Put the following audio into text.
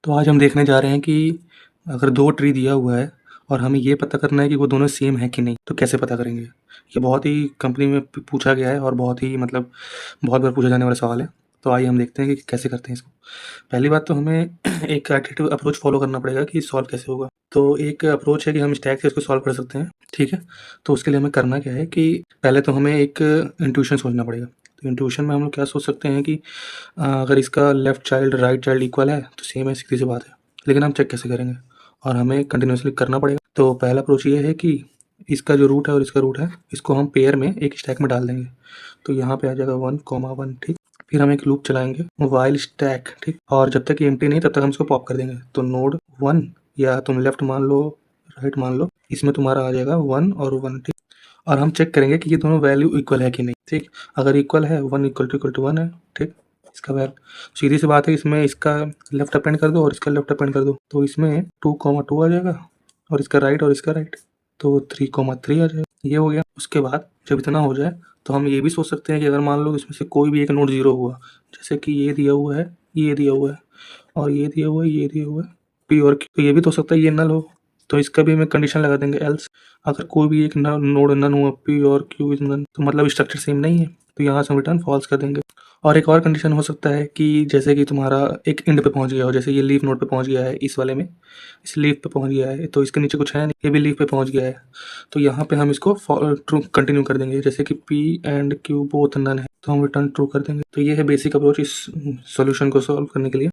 तो आज हम देखने जा रहे हैं कि अगर 2 ट्री दिया हुआ है और हमें ये पता करना है कि वो दोनों सेम हैं कि नहीं, तो कैसे पता करेंगे? ये बहुत ही कंपनी में पूछा गया है और बहुत ही मतलब बहुत बार पूछा जाने वाला सवाल है। तो आइए हम देखते हैं कि कैसे करते हैं इसको। पहली बात तो हमें एक इटरेटिव अप्रोच फ़ॉलो करना पड़ेगा कि सॉल्व कैसे होगा। तो एक अप्रोच है कि हम स्टैक से इसको सॉल्व कर सकते हैं, ठीक है? तो उसके लिए हमें करना क्या है कि पहले तो हमें एक इंट्यूशन सोचना पड़ेगा। तो इंट्यूशन में हम लोग क्या सोच सकते हैं कि अगर इसका left child right child equal है तो सेम है, सीधी सी बात है। लेकिन हम चेक कैसे करेंगे? और हमें कंटिन्यूअसली करना पड़ेगा। तो पहला अप्रोच ये है कि इसका जो रूट है और इसका रूट है, इसको हम पेयर में एक स्टैक में डाल देंगे। तो यहाँ पे आ जाएगा 1, 1, ठीक। फिर हम एक लूप चलाएंगे व्हाइल स्टैक, ठीक। और जब तक ये एम्प्टी नहीं तब तक हम इसको पॉप कर देंगे। तो नोड 1 या तुम लेफ्ट मान लो राइट मान लो, इसमें तुम्हारा आ जाएगा 1 और 1, ठीक। और हम चेक करेंगे कि ये दोनों वैल्यू इक्वल है कि नहीं, ठीक। अगर इक्वल है 1 इक्वल टू 1 है, ठीक। इसका वैल्यू सीधी सी बात है, इसमें इसका लेफ्ट अपेंड कर दो और इसका लेफ्ट अपेंड कर दो। तो इसमें 2, 2 आ जाएगा और इसका राइट और इसका राइट। तो 3, 3 आ जाएगा। ये हो गया। उसके बाद जब इतना हो जाए तो हम ये भी सोच सकते हैं कि अगर मान लो इसमें से कोई भी एक नोड 0 हुआ, जैसे कि ये दिया हुआ है, ये दिया हुआ है और ये दिया हुआ है, ये दिया हुआ है, पी और क्यू, तो ये भी तो हो सकता है ये नल हो। तो इसका भी हमें कंडीशन लगा देंगे एल्स। अगर कोई भी एक नोड नन हुआ, पी और क्यू इज नन, तो मतलब स्ट्रक्चर सेम नहीं है, तो यहाँ से हम रिटर्न फॉल्स कर देंगे। और एक और कंडीशन हो सकता है कि जैसे कि तुम्हारा एक एंड पे पहुंच गया हो, जैसे ये लीफ नोड पे पहुंच गया है, इस वाले में इस लीफ पे पहुंच गया है, तो इसके नीचे कुछ है नहीं, ये भी लीफ पे पहुंच गया है। तो यहाँ पे हम इसको ट्रू कंटिन्यू कर देंगे, जैसे कि P and Q both none है तो हम रिटर्न ट्रू कर देंगे। तो ये है बेसिक अप्रोच इस सॉल्यूशन को सॉल्व करने के लिए।